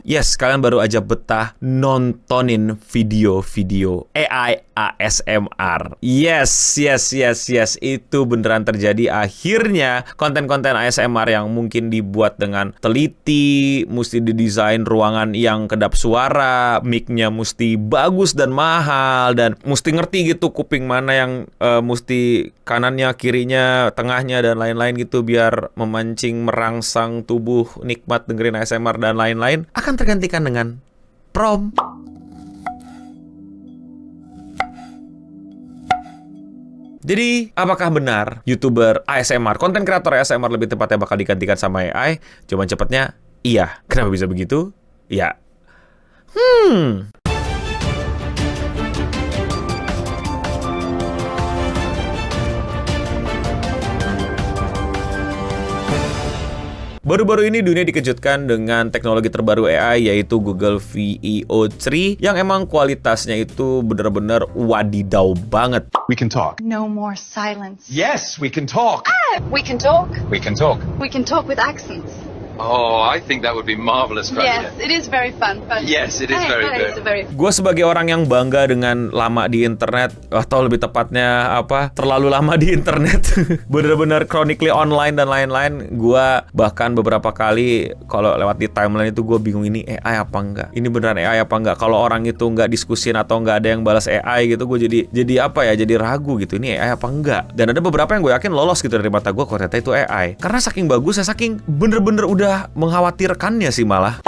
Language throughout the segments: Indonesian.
Yes, kalian baru aja betah nontonin video-video AI ASMR. Yes. Itu beneran terjadi. Akhirnya konten-konten ASMR yang mungkin dibuat dengan teliti, mesti didesain ruangan yang kedap suara, mic-nya mesti bagus dan mahal, dan mesti ngerti gitu kuping mana yang mesti kanannya, kirinya, tengahnya, dan lain-lain gitu biar memancing, merangsang tubuh nikmat dengerin ASMR dan lain-lain, akan tergantikan dengan prompt. Jadi, apakah benar YouTuber ASMR, konten kreator ASMR lebih tepatnya bakal digantikan sama AI? Jawaban cepatnya, iya. Kenapa bisa begitu? Ya. Baru-baru ini dunia dikejutkan dengan teknologi terbaru AI, yaitu Google Veo 3, yang emang kualitasnya itu benar-benar wadidaw banget. We can talk. No more silence. Yes, we can talk. We can talk. We can talk. We can talk with accents. Oh, I think that would be marvelous, Yes, it is very fun. But Yes, it is very good. Gue sebagai orang yang bangga dengan lama di internet, atau lebih tepatnya terlalu lama di internet, bener-bener chronically online dan lain-lain, gue bahkan beberapa kali kalau lewat di timeline itu gue bingung, ini AI apa enggak? Ini beneran AI apa enggak? Kalau orang itu nggak diskusin atau nggak ada yang balas AI gitu, gue jadi ragu gitu, ini AI apa enggak? Dan ada beberapa yang gue yakin lolos gitu dari mata gue, kalau ternyata itu AI. Karena saking bagusnya, saking bener-bener udah mengkhawatirkannya sih malah.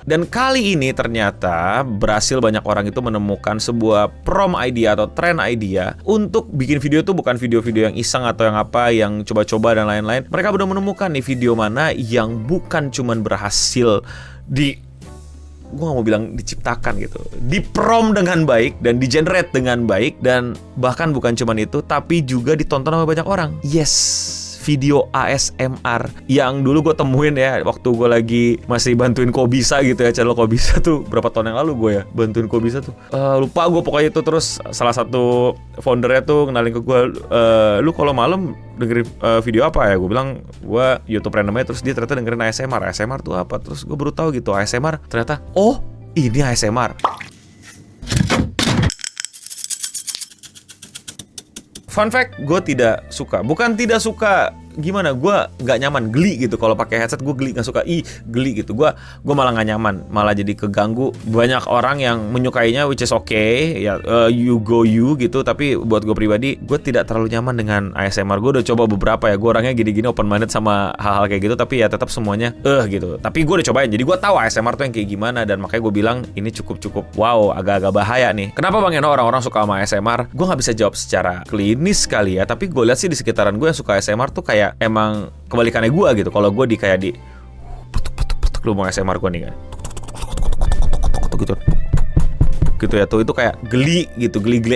Dan kali ini ternyata berhasil banyak orang itu menemukan sebuah prompt idea atau trend idea untuk bikin video tuh bukan video-video yang iseng atau yang coba-coba dan lain-lain. Mereka udah menemukan nih video mana yang bukan cuman berhasil gue gak mau bilang diciptakan gitu, di-prompt dengan baik dan di-generate dengan baik, dan bahkan bukan cuman itu, tapi juga ditonton sama banyak orang. Yes, video ASMR yang dulu gue temuin ya waktu gue lagi masih bantuin Kobisa gitu ya, channel Kobisa tuh berapa tahun yang lalu gue ya bantuin Kobisa tuh, lupa gue pokoknya itu. Terus salah satu foundernya tuh kenalin ke gue, lu kalau malam dengerin video apa ya? Gue bilang gue YouTube randomnya, terus dia ternyata dengerin ASMR. ASMR tuh apa? Terus gue baru tahu gitu ASMR ternyata, oh ini ASMR. Fun fact, gue tidak suka. Bukan tidak suka, gimana? Gue nggak nyaman, geli gitu. Kalau pakai headset gue geli, nggak suka. Geli gitu. Gue malah nggak nyaman, malah jadi keganggu. Banyak orang yang menyukainya, which is okay. Ya, you go you gitu. Tapi buat gue pribadi, gue tidak terlalu nyaman dengan ASMR. Gue udah coba beberapa ya. Gue orangnya gini-gini open minded sama hal-hal kayak gitu. Tapi ya tetap semuanya gitu. Tapi gue udah cobain. Jadi gue tahu ASMR tuh yang kayak gimana. Dan makanya gue bilang ini cukup wow, agak-agak bahaya nih. Kenapa Bang Eno orang-orang suka sama ASMR? Gue nggak bisa jawab secara klinis kali ya. Tapi gue lihat sih di sekitaran gue yang suka ASMR tuh kayak emang kebalikannya gue gitu. Kalau gue kayak di putuk lu mau ASMR gue nih kan gitu ya tuh, itu kayak geli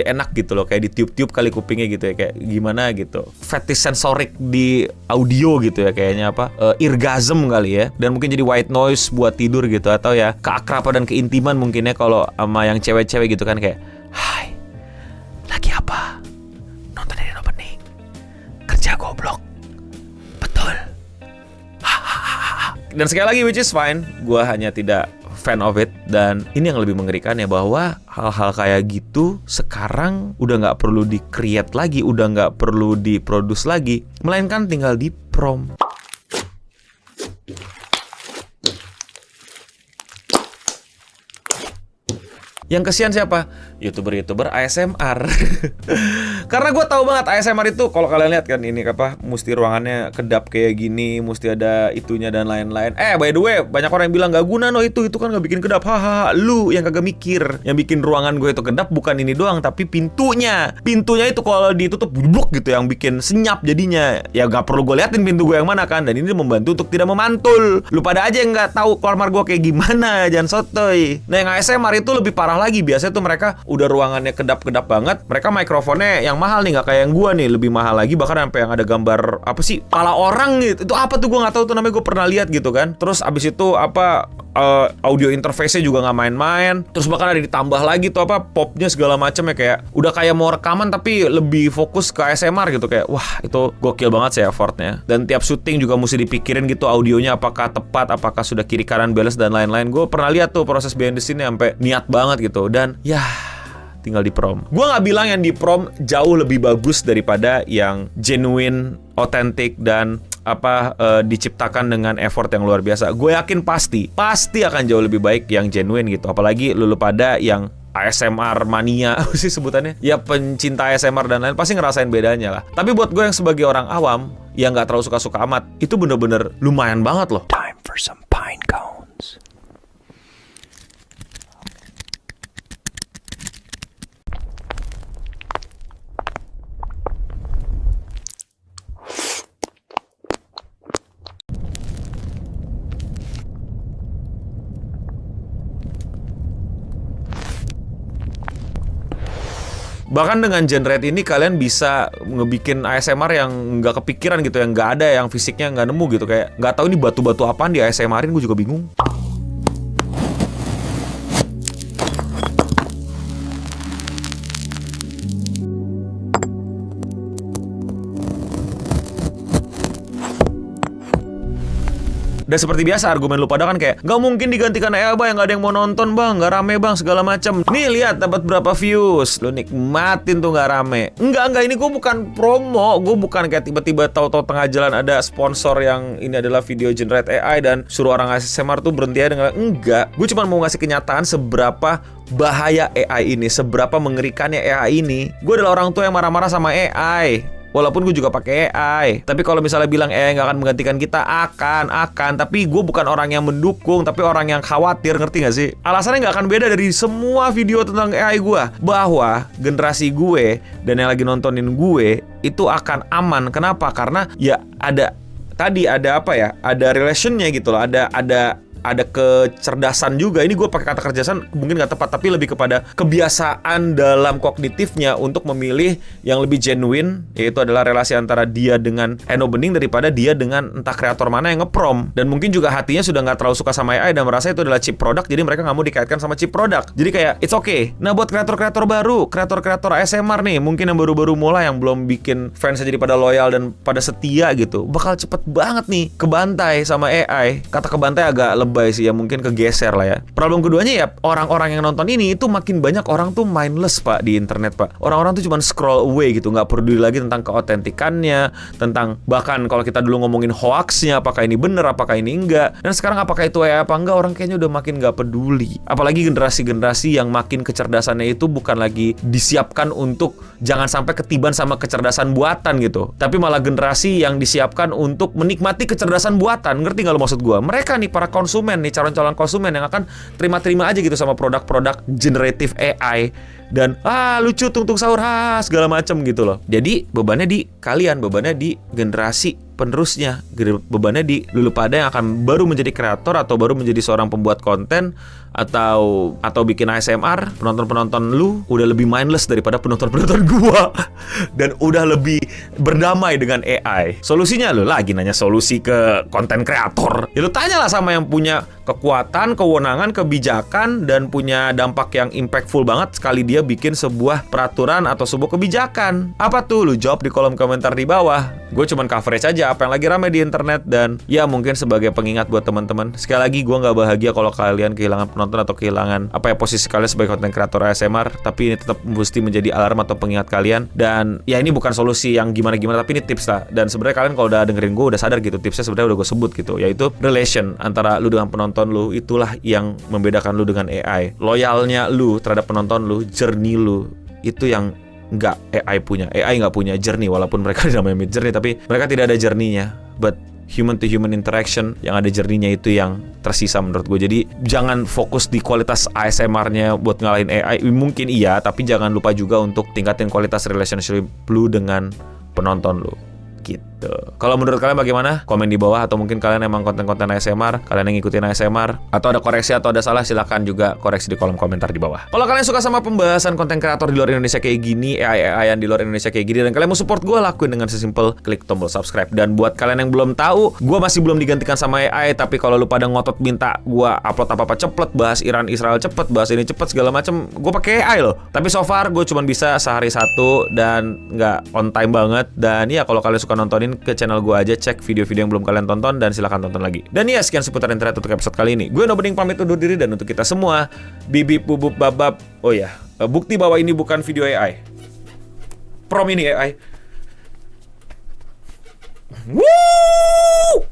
enak gitu loh, kayak ditiup-tiup kali kupingnya gitu ya, kayak gimana gitu, fetish sensorik di audio gitu ya, kayaknya eargasm kali ya. Dan mungkin jadi white noise buat tidur gitu, atau ya keakraban dan keintiman mungkin ya kalau sama yang cewek-cewek gitu kan, kayak hai lagi apa, nontonin opening kerja goblok betul. Dan sekali lagi, which is fine, gue hanya tidak fan of it. Dan ini yang lebih mengerikan ya, bahwa hal-hal kayak gitu sekarang udah nggak perlu di-create lagi, udah nggak perlu diproduce lagi, melainkan tinggal di-prompt. Yang kesian siapa? YouTuber ASMR. Karena gue tahu banget ASMR itu, kalau kalian lihat kan ini mesti ruangannya kedap kayak gini, mesti ada itunya dan lain-lain. By the way, banyak orang yang bilang gak guna itu kan gak bikin kedap. Hahaha, lu yang kagak mikir. Yang bikin ruangan gue itu kedap bukan ini doang, tapi pintunya. Pintunya itu kalau ditutup bluk gitu yang bikin senyap jadinya. Ya gak perlu gue liatin pintu gue yang mana kan. Dan ini membantu untuk tidak memantul. Lu pada aja yang gak tahu kamar gue kayak gimana, jangan sotoy. Nah yang ASMR itu lebih parah Apalagi biasanya tuh mereka udah ruangannya kedap-kedap banget, mereka mikrofonnya yang mahal nih, nggak kayak yang gua nih, lebih mahal lagi, bahkan sampai yang ada gambar apa sih, kepala orang gitu. Itu apa tuh gua nggak tahu tuh namanya, gua pernah lihat gitu kan. Terus abis itu apa, audio interface-nya juga nggak main-main. Terus bahkan ada ditambah lagi tuh apa, popnya segala macam ya, kayak udah kayak mau rekaman tapi lebih fokus ke ASMR gitu. Kayak wah, itu gokil banget sih effortnya. Dan tiap syuting juga mesti dipikirin gitu, audionya apakah tepat, apakah sudah kiri kanan balance dan lain-lain. Gue pernah lihat tuh proses behind the scene sampai niat banget gitu. Dan ya tinggal di prom. Gue nggak bilang yang di prom jauh lebih bagus daripada yang genuine, otentik dan diciptakan dengan effort yang luar biasa. Gue yakin pasti akan jauh lebih baik yang genuine gitu. Apalagi lu pada yang ASMR mania sih sebutannya, ya pencinta ASMR dan lain, pasti ngerasain bedanya lah. Tapi buat gue yang sebagai orang awam yang nggak terlalu suka-suka amat, itu bener-bener lumayan banget loh. Time for some pine cones. Bahkan dengan Genrate ini kalian bisa ngebikin ASMR yang nggak kepikiran gitu, yang nggak ada, yang fisiknya nggak nemu gitu. Kayak nggak tahu ini batu-batu apaan di ASMR-in, gue juga bingung. Dan seperti biasa argumen lu pada kan kayak nggak mungkin digantikan AI bang, nggak ada yang mau nonton bang, nggak rame bang, segala macam. Nih lihat dapat berapa views, lu nikmatin tuh nggak rame. Enggak, ini gue bukan promo, gue bukan kayak tiba-tiba tahu-tahu tengah jalan ada sponsor yang ini adalah video generate AI dan suruh orang ASMR tuh berhenti aja dengan enggak. Gue cuma mau ngasih kenyataan seberapa bahaya AI ini, seberapa mengerikannya AI ini. Gue adalah orang tua yang marah-marah sama AI. Walaupun gue juga pakai AI. Tapi kalau misalnya bilang AI nggak akan menggantikan kita, akan. Tapi gue bukan orang yang mendukung, tapi orang yang khawatir, ngerti nggak sih? Alasannya nggak akan beda dari semua video tentang AI gue, bahwa generasi gue dan yang lagi nontonin gue itu akan aman. Kenapa? Karena ya ada apa ya? Ada relationnya gitu loh. Ada kecerdasan juga. Ini gue pakai kata kecerdasan mungkin nggak tepat, tapi lebih kepada kebiasaan dalam kognitifnya untuk memilih yang lebih genuine, yaitu adalah relasi antara dia dengan Eno Bening daripada dia dengan entah kreator mana yang ngeprom. Dan mungkin juga hatinya sudah nggak terlalu suka sama AI dan merasa itu adalah cheap product, jadi mereka nggak mau dikaitkan sama cheap product. Jadi kayak it's okay. Nah buat kreator-kreator baru, kreator-kreator ASMR nih, mungkin yang baru-baru mulai, yang belum bikin fansnya jadi pada loyal dan pada setia gitu, bakal cepet banget nih kebantai sama AI. Kata kebantai agak lebay sih ya, mungkin kegeser lah ya. Problem keduanya ya, orang-orang yang nonton ini itu makin banyak orang tuh mindless pak di internet pak. Orang-orang tuh cuma scroll away gitu, nggak peduli lagi tentang keotentikannya, tentang bahkan kalau kita dulu ngomongin hoaxnya, apakah ini bener, apakah ini enggak. Dan sekarang apakah itu AI apa enggak, orang kayaknya udah makin nggak peduli. Apalagi generasi-generasi yang makin kecerdasannya itu bukan lagi disiapkan untuk jangan sampai ketiban sama kecerdasan buatan gitu, tapi malah generasi yang disiapkan untuk menikmati kecerdasan buatan. Ngerti nggak lo maksud gue? Mereka nih para konsumen nih, calon-calon konsumen yang akan terima-terima aja gitu sama produk-produk generative AI dan lucu, tung-tung sahur, segala macam gitu loh. Jadi bebannya di kalian, bebannya di generasi penerusnya, bebannya di lulu pada yang akan baru menjadi kreator atau baru menjadi seorang pembuat konten atau bikin ASMR. Penonton-penonton lu udah lebih mindless daripada penonton-penonton gua dan udah lebih berdamai dengan AI. Solusinya lu lagi nanya solusi ke konten kreator, ya lu tanyalah sama yang punya kekuatan, kewenangan, kebijakan dan punya dampak yang impactful banget sekali dia bikin sebuah peraturan atau sebuah kebijakan. Apa tuh? Lu jawab di kolom komentar di bawah. Gue cuman coverage aja apa yang lagi ramai di internet dan ya mungkin sebagai pengingat buat teman-teman. Sekali lagi gue nggak bahagia kalau kalian kehilangan penonton atau kehilangan posisi kalian sebagai konten kreator ASMR, tapi ini tetap mesti menjadi alarm atau pengingat kalian. Dan ya ini bukan solusi yang gimana-gimana, tapi ini tips lah. Dan sebenarnya kalian kalau udah dengerin gue udah sadar gitu, tipsnya sebenarnya udah gue sebut gitu, yaitu relation antara lu dengan penonton lu, itulah yang membedakan lu dengan AI. Loyalnya lu terhadap penonton lu, journey lu, itu yang nggak AI punya. AI nggak punya journey, walaupun mereka namanya mid journey, tapi mereka tidak ada journey-nya. But human to human interaction yang ada journey-nya itu yang tersisa menurut gue. Jadi jangan fokus di kualitas ASMR-nya buat ngalahin AI. Mungkin iya, tapi jangan lupa juga untuk tingkatin kualitas relationship lu dengan penonton lu gitu. Tuh. Kalau menurut kalian bagaimana? Komen di bawah, atau mungkin kalian emang konten-konten ASMR, kalian yang ngikutin ASMR, atau ada koreksi atau ada salah, silahkan juga koreksi di kolom komentar di bawah. Kalau kalian suka sama pembahasan konten kreator di luar Indonesia kayak gini, AI-an di luar Indonesia kayak gini, dan kalian mau support gue, lakuin dengan sesimpel klik tombol subscribe. Dan buat kalian yang belum tahu, gue masih belum digantikan sama AI, tapi kalau lu pada ngotot minta gue upload apa-apa cepet, bahas Iran Israel cepet, bahas ini cepet segala macem, gue pakai AI loh. Tapi so far gue cuma bisa sehari satu dan nggak on time banget. Dan ya kalau kalian suka nontonin, ke channel gue aja, cek video-video yang belum kalian tonton dan silahkan tonton lagi. Dan ya, sekian seputar internet untuk episode kali ini. Gue Nobening pamit undur diri, dan untuk kita semua, bibip bubub babab. Oh ya, bukti bahwa ini bukan video AI. Prom ini AI. Woo!